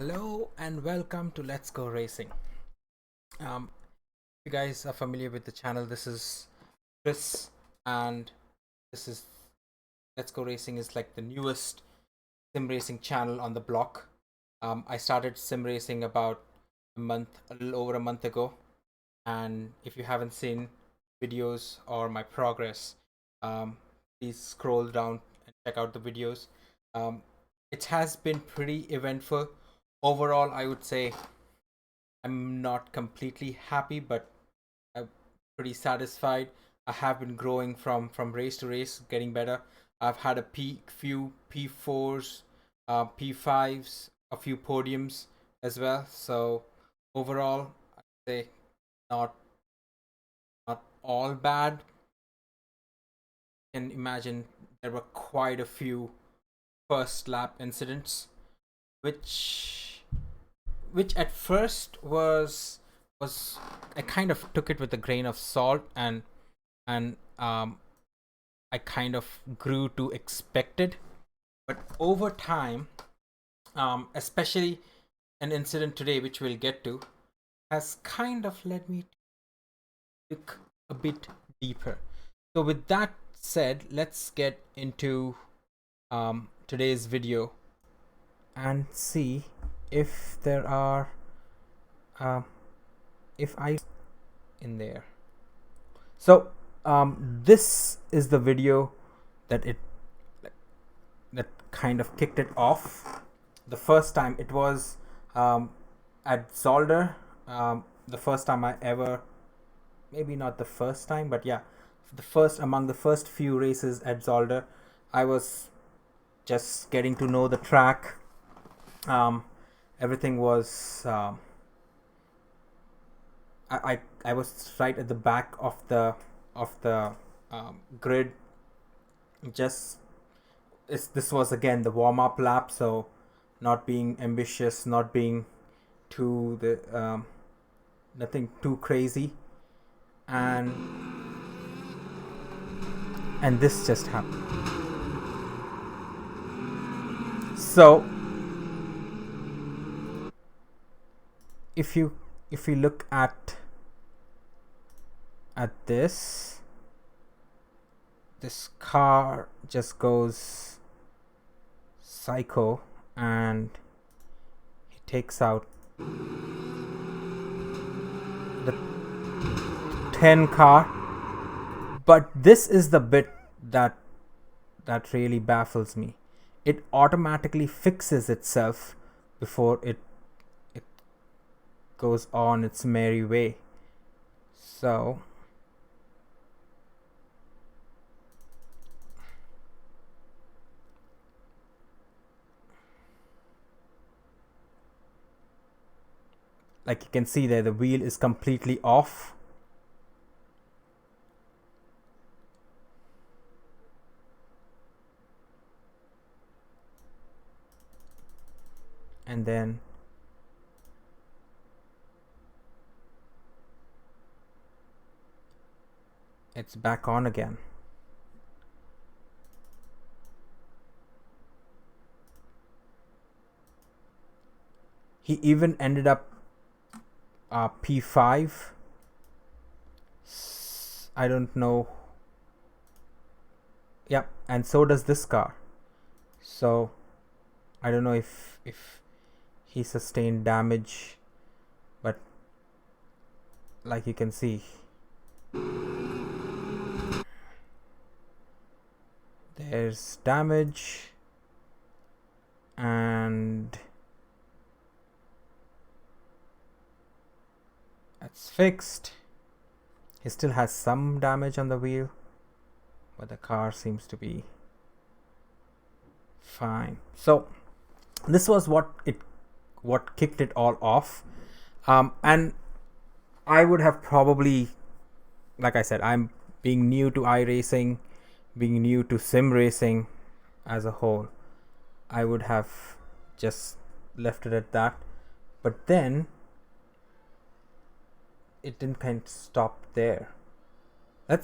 Hello and welcome to Let's Go Racing. If you guys are familiar with the channel, this is Chris, and this is Let's Go Racing is like the newest sim racing channel on the block. I started sim racing about a little over a month ago, and if you haven't seen videos or my progress, please scroll down and check out the videos. Um, it has been pretty eventful. Overall, I would say I'm not completely happy, but I'm pretty satisfied. I have been growing from race to race, getting better. I've had few P4s, P5s, a few podiums as well. So overall, I'd say not not all bad. You can imagine there were quite a few first lap incidents, which which at first was I kind of took it with a grain of salt, and I kind of grew to expect it. But over time, especially an incident today, which we'll get to, has kind of led me to look a bit deeper. So with that said, let's get into today's video and see if there are if I in there. So this is the video that that kind of kicked it off. The first time it was at Zolder. The first time I ever, maybe not the first time, but yeah, among the first few races at Zolder. I was just getting to know the track. Everything was I was right at the back of the grid. Just this was again the warm up lap, so not being ambitious, not being too nothing too crazy, and this just happened. So if you look at this car just goes psycho, and he takes out the 10 car. But this is the bit that really baffles me. It automatically fixes itself before it goes on its merry way. So like you can see there, the wheel is completely off. And then it's back on again. He even ended up P5. I don't know. Yep, and so does this car. So I don't know if he sustained damage, but like you can see, there's damage, and that's fixed. He still has some damage on the wheel, but the car seems to be fine. So this was what kicked it all off. And I would have probably, like I said, I'm being new to iRacing, being new to sim racing as a whole, I would have just left it at that. But then it didn't kind of stop there. I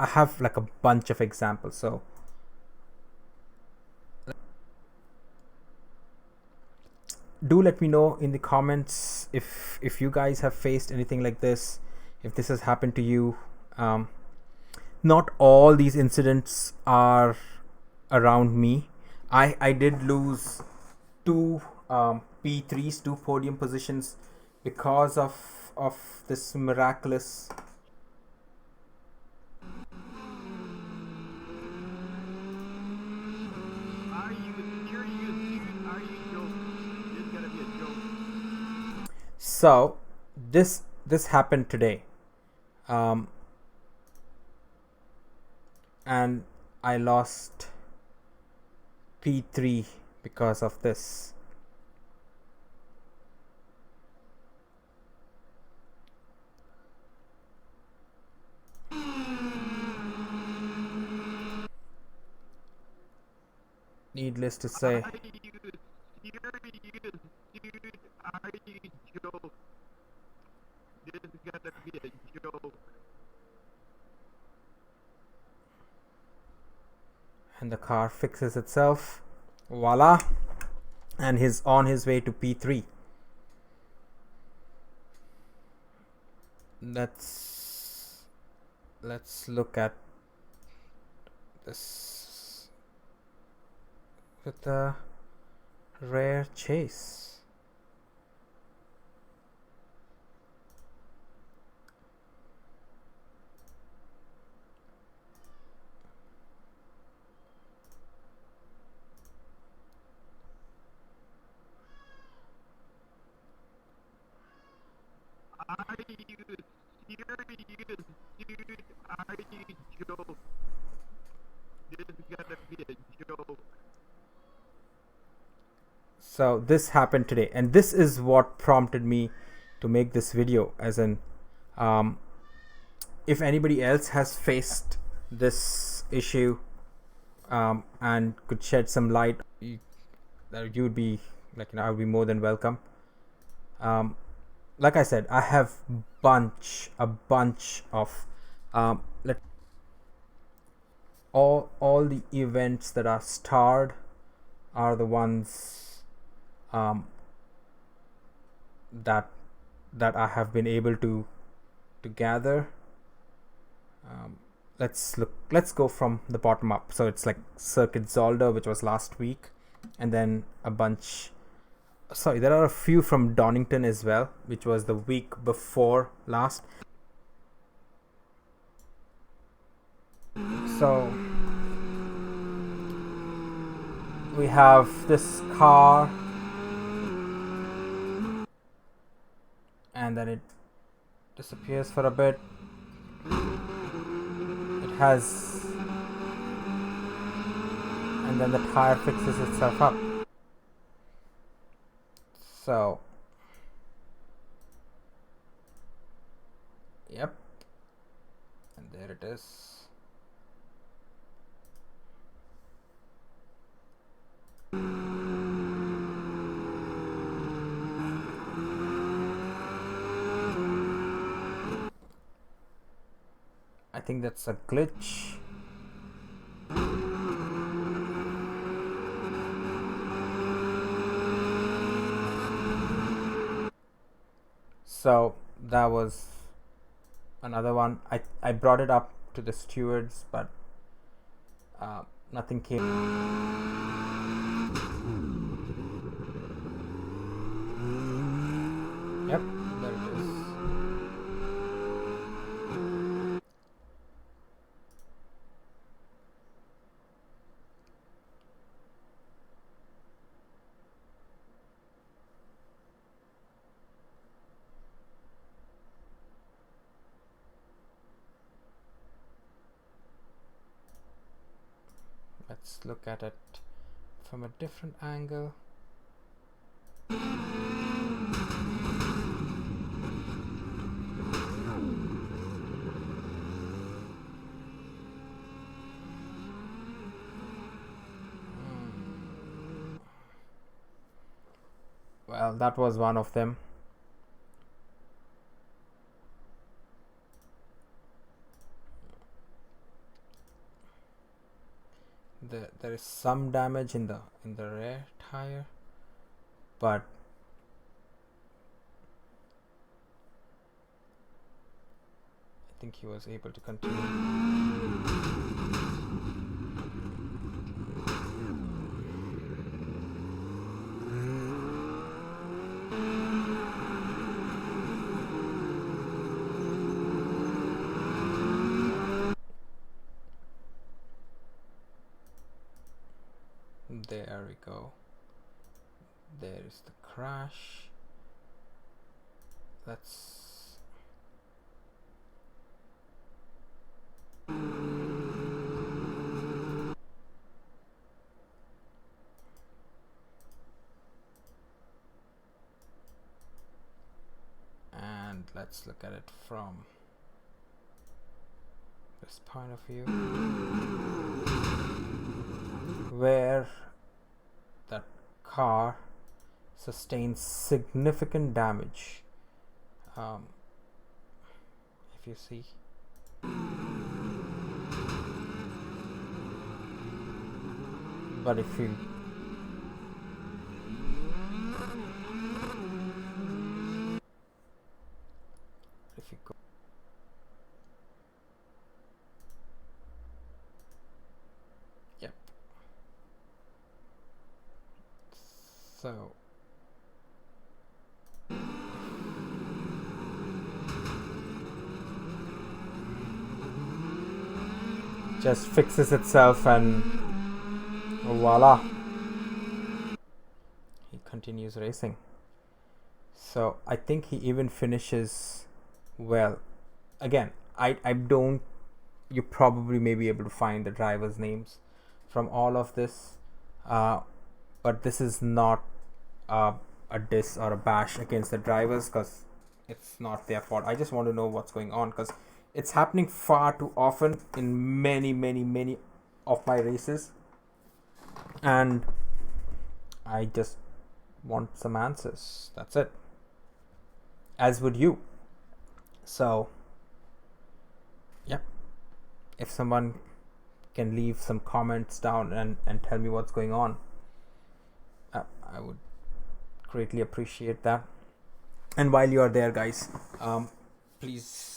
have like a bunch of examples. So do let me know in the comments if you guys have faced anything like this, if this has happened to you. Not all these incidents are around me. I did lose two P3s, two podium positions, because of this miraculous. So this happened today, and I lost P3 because of this. Needless to say, and the car fixes itself, voila, and he's on his way to P3. Let's look at this with a rare chase. So this happened today, and this is what prompted me to make this video. As in, if anybody else has faced this issue and could shed some light, you would be like, I would be more than welcome. Like I said, I have a bunch of all the events that are starred are the ones that I have been able to gather. Let's go from the bottom up. So it's like Circuit Zolder, which was last week, and then a bunch. Sorry, there are a few from Donington as well, which was the week before last. So we have this car, and then it disappears for a bit. It has, and then the tire fixes itself up. So, yep, and there it is. I think that's a glitch. So that was another one. I brought it up to the stewards, but nothing came. Yep, there it is. Let's look at it from a different angle. Well, that was one of them. There is some damage in the rear tire, but think he was able to continue. There we go. There is the crash. Let's and let's look at it from this point of view, where that car sustains significant damage. If you see, but if you go, yep. So just fixes itself and voila, he continues racing. So I think he even finishes well. Again, I don't, you probably may be able to find the drivers' names from all of this, but this is not a diss or a bash against the drivers, because it's not their fault. I just want to know what's going on, because it's happening far too often in many of my races, and I just want some answers. That's it, as would you. So yep, if someone can leave some comments down and tell me what's going on, I would greatly appreciate that. And while you're there, guys, please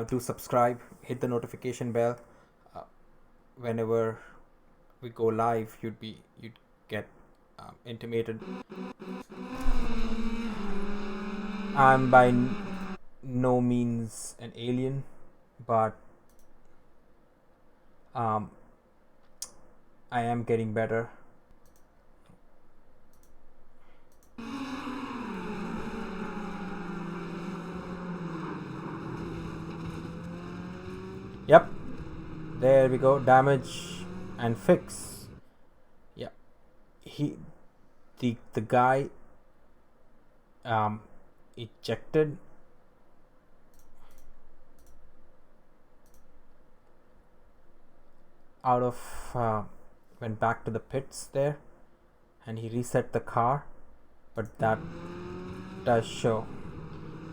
do subscribe, hit the notification bell. Whenever we go live, you'd get intimated. I'm by no means an alien, but I am getting better. Yep, there we go. Damage and fix. Yep, the guy ejected out of went back to the pits there, and he reset the car, but that does show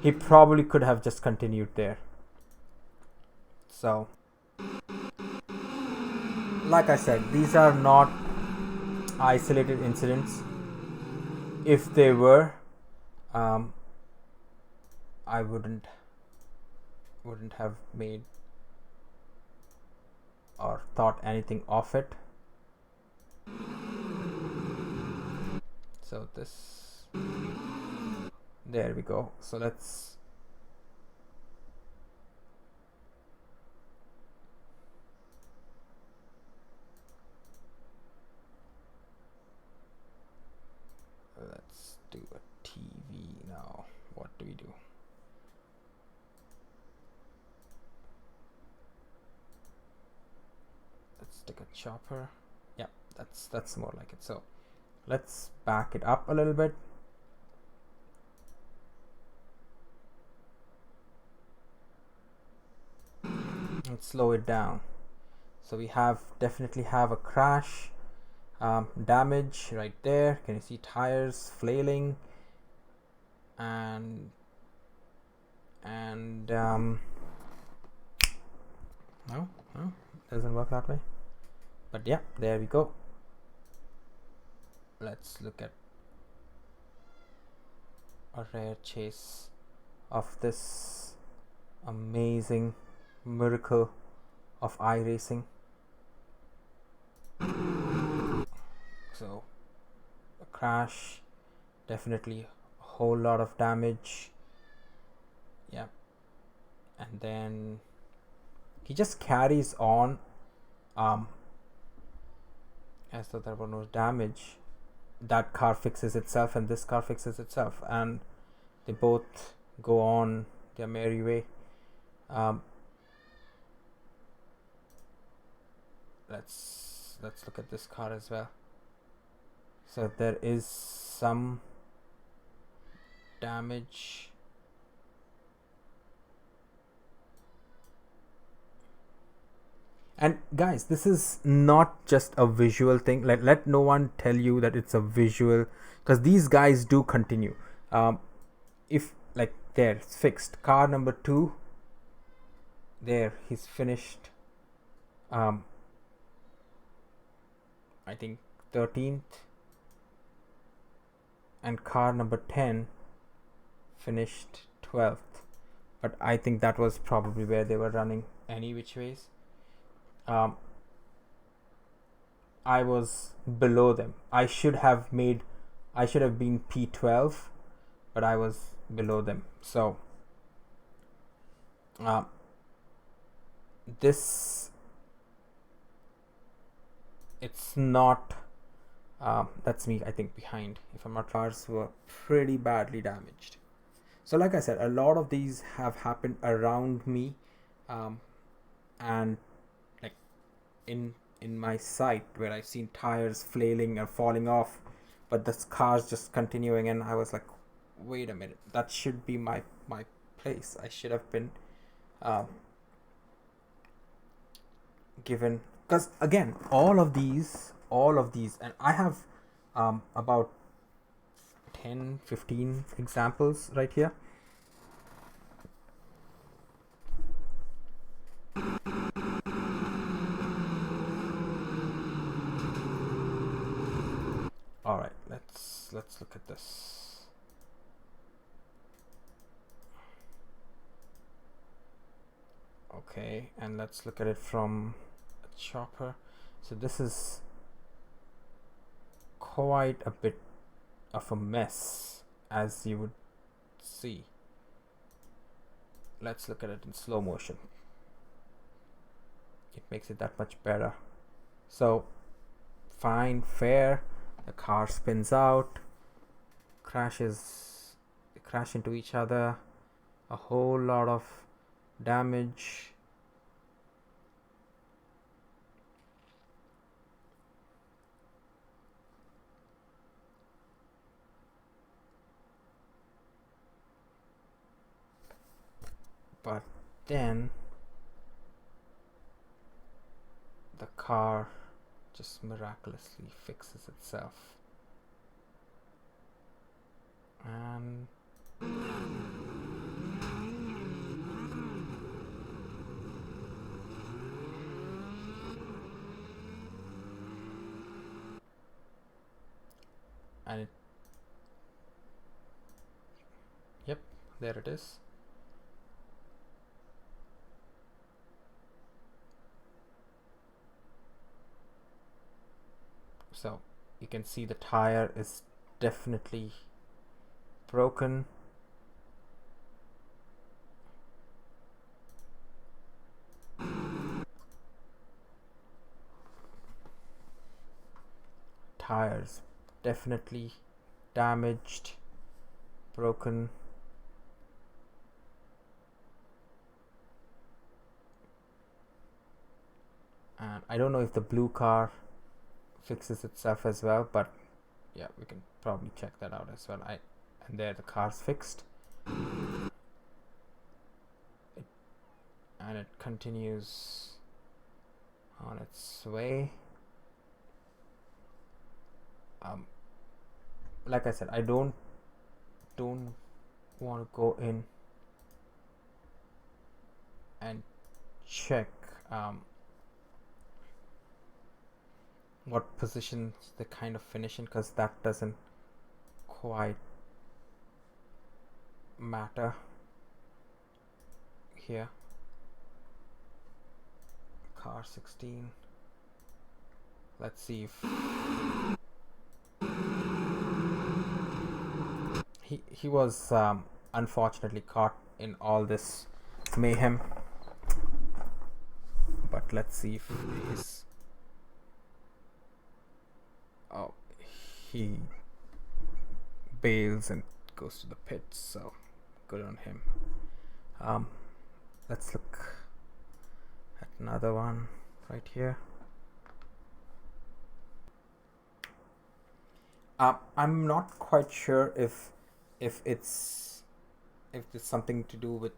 he probably could have just continued there. So like I said, these are not isolated incidents. If they were, I wouldn't have made or thought anything of it. So this, there we go. So let's do a TV now. What do we do? Let's take a chopper. Yeah, that's more like it. So let's back it up a little bit. And slow it down. So we definitely have a crash. Damage right there. Can you see tires flailing? And no, doesn't work that way. But yeah, there we go. Let's look at a rare chase of this amazing miracle of iRacing. So a crash, definitely a whole lot of damage. Yeah, and then he just carries on as though there were no damage. That car fixes itself and this car fixes itself, and they both go on their merry way. Let's look at this car as well. So there is some damage. And guys, this is not just a visual thing. Let no one tell you that it's a visual, because these guys do continue. If like there, it's fixed. Car number 2, there, he's finished. I think 13th, and car number 10 finished 12th. But I think that was probably where they were running any which ways. I was below them. I should have been P12, but I was below them. So this, it's not, that's me, I think, behind. If I'm not, cars were pretty badly damaged. So like I said, a lot of these have happened around me, and like in my sight, where I've seen tires flailing and falling off, but the cars just continuing, and I was like, wait a minute, that should be my place. I should have been given, because again, all of these, and I have about 10-15 examples right here. All right, let's look at this. Okay, and let's look at it from a chopper. So this is quite a bit of a mess, as you would see. Let's look at it in slow motion. It makes it that much better. So fine, fair. The car spins out, crashes, they crash into each other, a whole lot of damage. But then the car just miraculously fixes itself, and it, yep, there it is. So you can see the tire is definitely broken. Tires definitely damaged, broken. And I don't know if the blue car fixes itself as well, but yeah, we can probably check that out as well. And there the car's fixed, and it continues on its way. Like I said, I don't want to go in and check what positions they kind of finish in, because that doesn't quite matter here. car 16. Let's see if he was unfortunately caught in all this mayhem, but let's see if he's he bails and goes to the pits, so good on him. Let's look at another one right here. I'm not quite sure if it's something to do with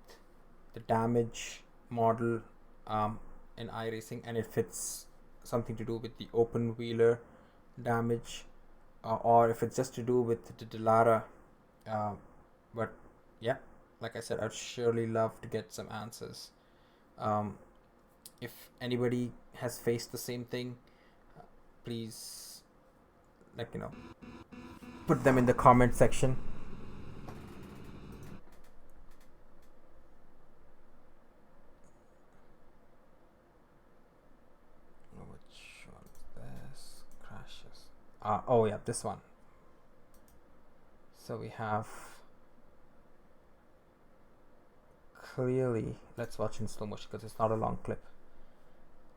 the damage model in iRacing, and if it's something to do with the open wheeler damage, or if it's just to do with the Delara. But yeah, like I said, I'd surely love to get some answers. If anybody has faced the same thing, please, put them in the comment section. Which one's this? Crashes. Oh yeah, this one. So we have clearly, let's watch in slow motion because it's not a long clip.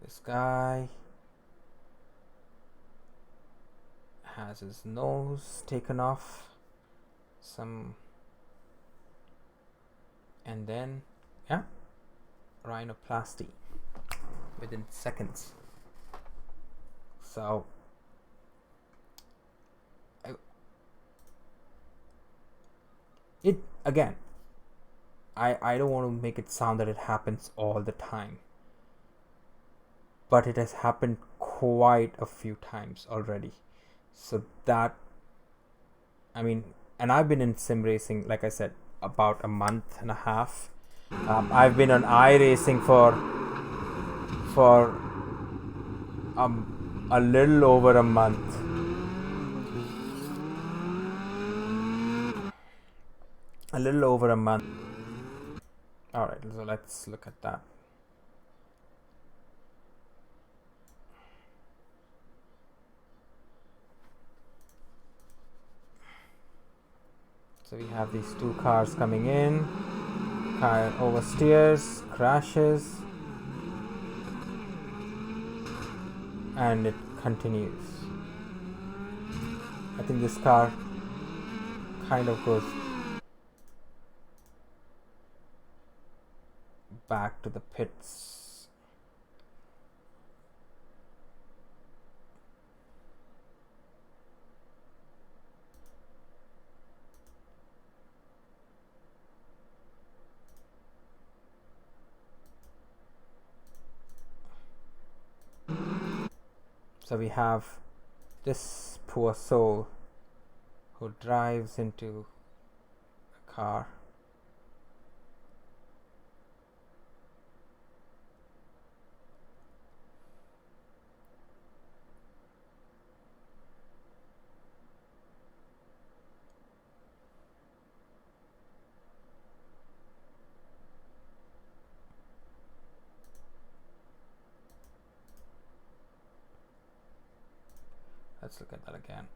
This guy has his nose taken off, and then yeah, rhinoplasty within seconds. So it again, I don't want to make it sound that it happens all the time, but it has happened quite a few times already. So that, I mean, and I've been in sim racing, like I said, about a month and a half. I've been on iRacing for a little over a month. Alright, so let's look at that. So we have these two cars coming in. Car oversteers, crashes, and it continues. I think this car kind of goes back to the pits. So we have this poor soul who drives into a car. Let's look at that again.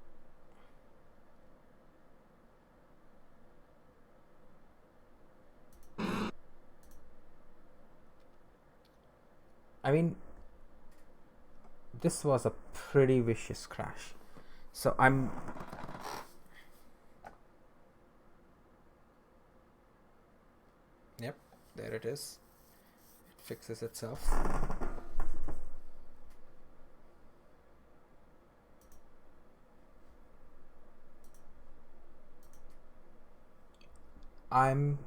I mean, this was a pretty vicious crash. So Yep, there it is. It fixes itself. I'm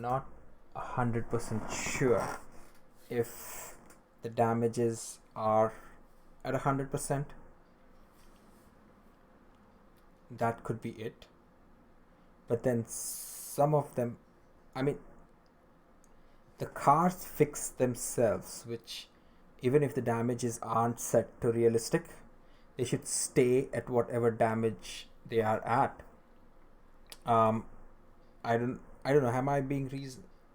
not 100% sure if the damages are at 100%. That could be it. But then some of them, I mean, the cars fix themselves, which even if the damages aren't set to realistic, they should stay at whatever damage they are at. I don't know, am I being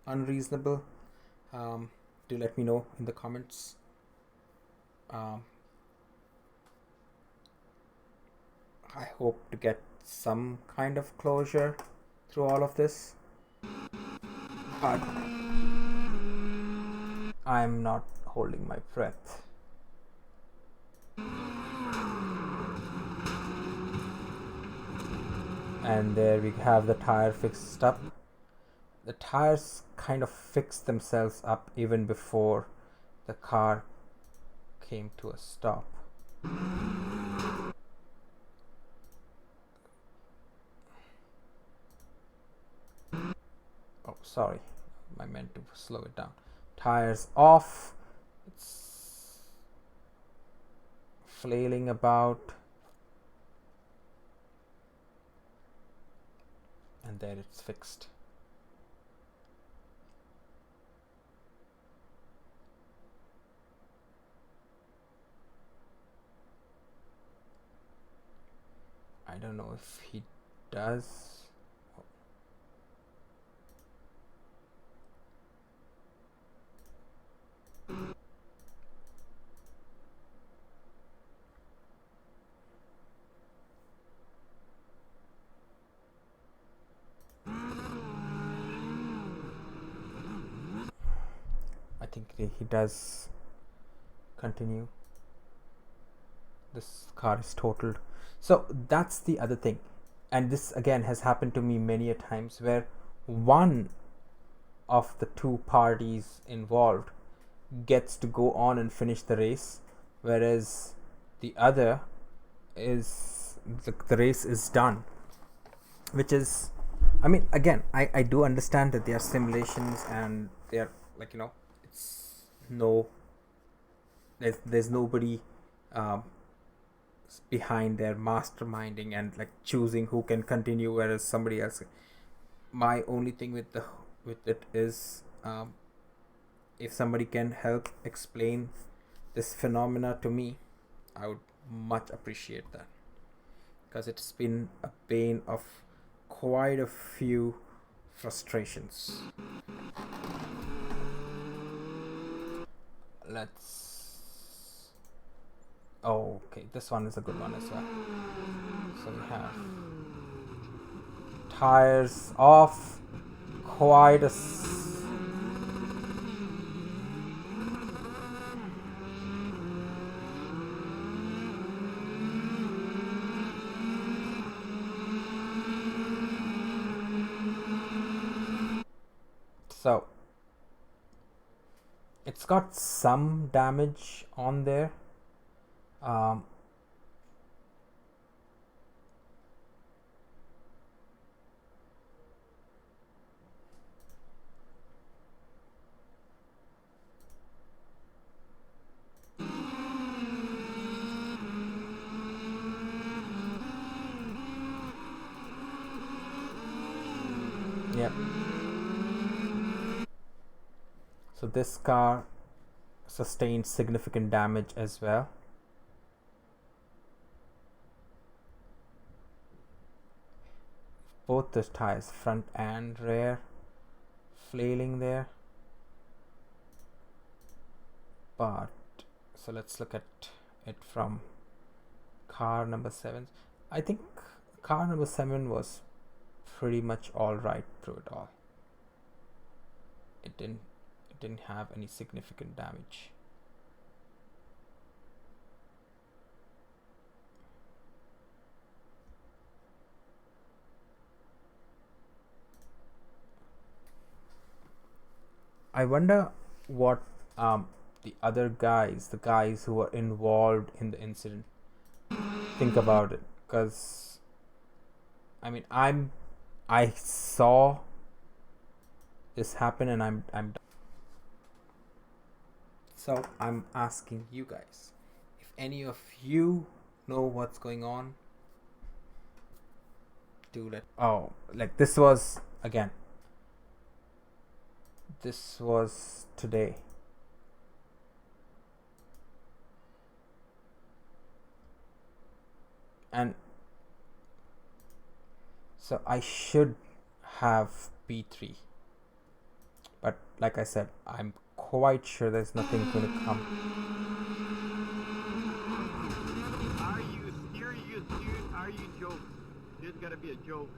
unreasonable? Do let me know in the comments. I hope to get some kind of closure through all of this, but I'm not holding my breath. And there we have the tire fixed up. The tires kind of fixed themselves up even before the car came to a stop. Oh, sorry, I meant to slow it down. Tires off. It's flailing about, and there it's fixed. I don't know if he does. I think he does continue. This car is totaled. So that's the other thing, and this again has happened to me many a times, where one of the two parties involved gets to go on and finish the race, whereas the other is the race is done, which is, I mean, again, I do understand that they are simulations and they are, like, it's no, there's nobody behind their masterminding and like choosing who can continue, whereas somebody else. My only thing with it is, if somebody can help explain this phenomena to me, I would much appreciate that, because it's been a bane of quite a few frustrations. Okay, this one is a good one as well. So we have tires off, quite a so it's got some damage on there. Yep. So this car sustained significant damage as well. Both the tires, front and rear, flailing there. But so let's look at it from car number 7. I think car number 7 was pretty much all right through it all. It didn't have any significant damage. I wonder what the other guys, the guys who were involved in the incident, think about it, because I mean, I saw this happen, and I'm so I'm asking you guys, if any of you know what's going on, do let. Oh, like this was again. This was today. And so I should have P3. But like I said, I'm quite sure there's nothing going to come. Are you serious, dude? Are you joking? This gotta be a joke.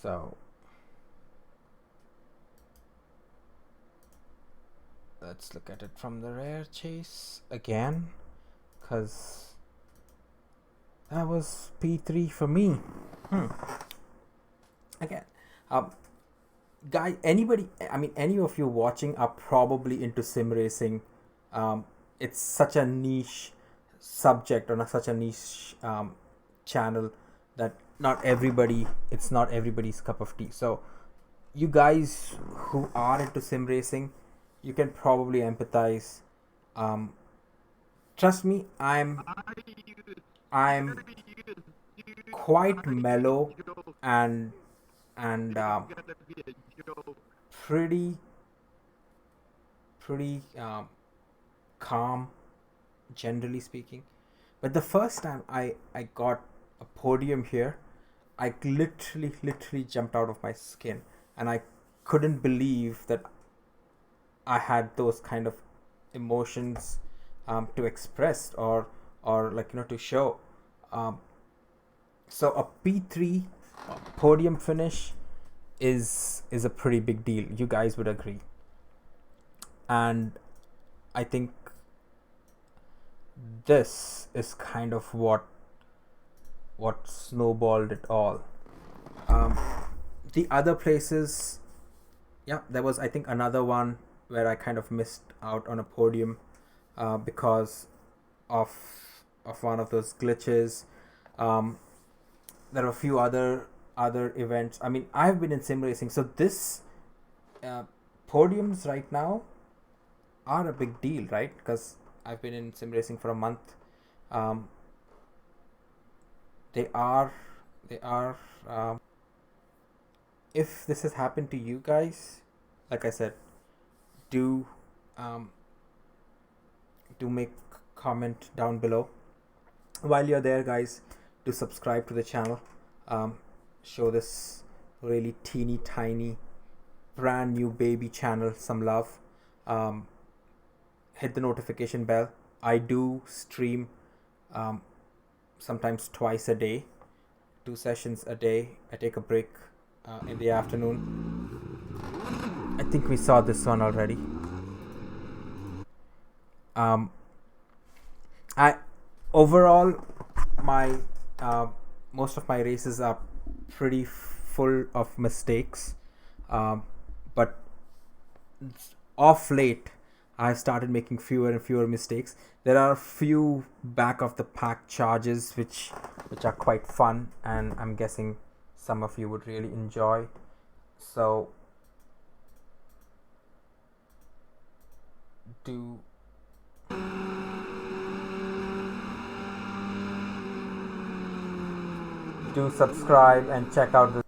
So let's look at it from the rear chase again, because that was P3 for me. Again, guy, anybody, I mean, any of you watching are probably into sim racing. It's such a niche subject, or such a niche channel, that it's not everybody's cup of tea. So you guys who are into sim racing, you can probably empathize. Trust me, I'm quite mellow and and pretty calm, generally speaking. But the first time I got a podium here, I literally jumped out of my skin, and I couldn't believe that I had those kind of emotions to express, or like, to show. Um, so a P3 podium finish is a pretty big deal. You guys would agree, and I think this is kind of what snowballed it all. Um, the other places, yeah, there was, I think, another one where I kind of missed out on a podium because of one of those glitches. Um, there are a few other events. I mean, I've been in sim racing, so this uh, podiums right now are a big deal, right? Because I've been in sim racing for a month. Um, they are they are if this has happened to you guys, like I said, do um, do make comment down below. While you're there, guys, do subscribe to the channel. Show this really teeny tiny brand new baby channel some love. Hit the notification bell. I do stream sometimes twice a day, 2 sessions a day. I take a break in the afternoon. I think we saw this one already. I overall, my most of my races are pretty full of mistakes, but off late I've started making fewer and fewer mistakes. There are a few back of the pack charges which are quite fun, and I'm guessing some of you would really enjoy. So do subscribe and check out the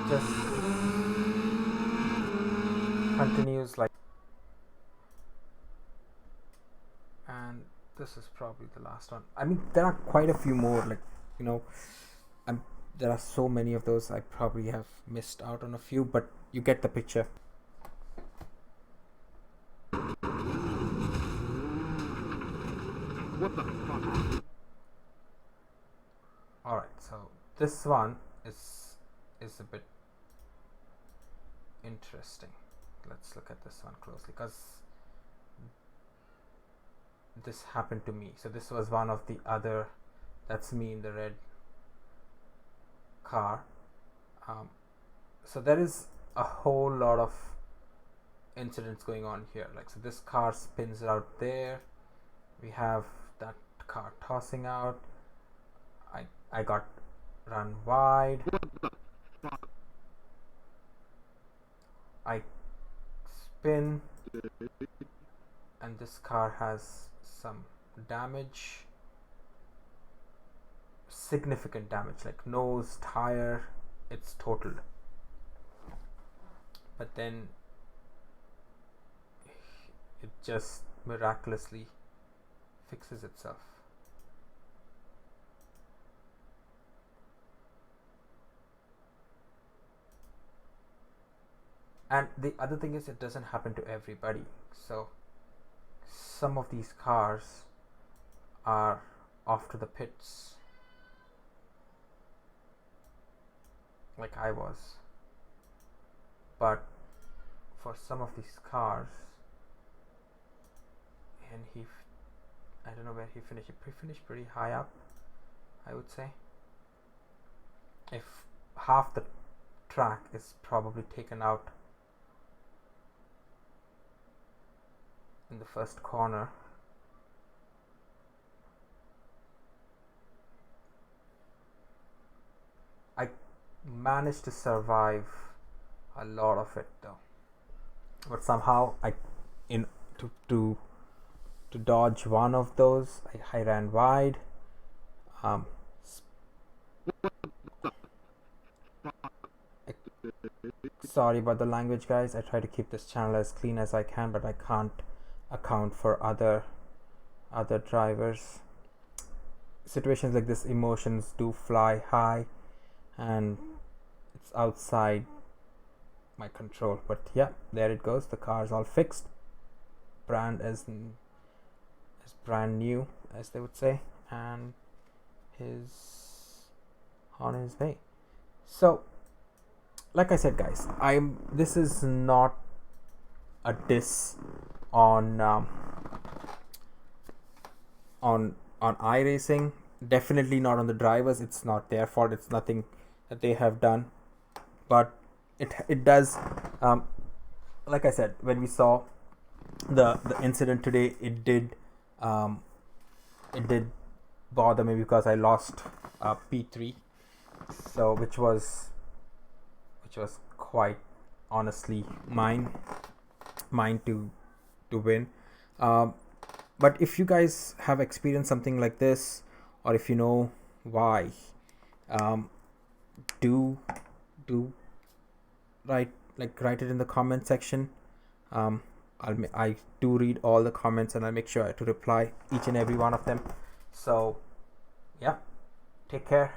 just continues like. And this is probably the last one. I mean, there are quite a few more, like, you know I'm there are so many of those. I probably have missed out on a few, but you get the picture. What the fuck? All right, so this one is a bit interesting. Let's look at this one closely, because this happened to me. So this was one of the other, that's me in the red car. So there is a whole lot of incidents going on here. Like, so this car spins out there. We have that car tossing out. I got run wide. What the fuck? I spin, and this car has some damage, significant damage, like nose, tire, it's totaled. But then it just miraculously fixes itself. And the other thing is, it doesn't happen to everybody. So some of these cars are off to the pits, like I was. But for some of these cars, and I don't know where he finished. He finished pretty high up, I would say. If half the track is probably taken out in the first corner. I managed to survive a lot of it though, but somehow to dodge one of those, I ran wide. Sorry about the language, guys. I try to keep this channel as clean as I can, but I can't account for other drivers. Situations like this, emotions do fly high, and it's outside my control. But yeah, there it goes. The car's all fixed, brand as brand new, as they would say, and he's on his way. So like I said, guys, this is not a diss on iRacing. Definitely not on the drivers. It's not their fault. It's nothing that they have done, but it does. Like I said, when we saw the incident today, it did bother me because I lost P3, so which was quite honestly mine to win. But if you guys have experienced something like this, or if you know why, do write it in the comment section. I do read all the comments, and I'll make sure to reply each and every one of them. So yeah, take care.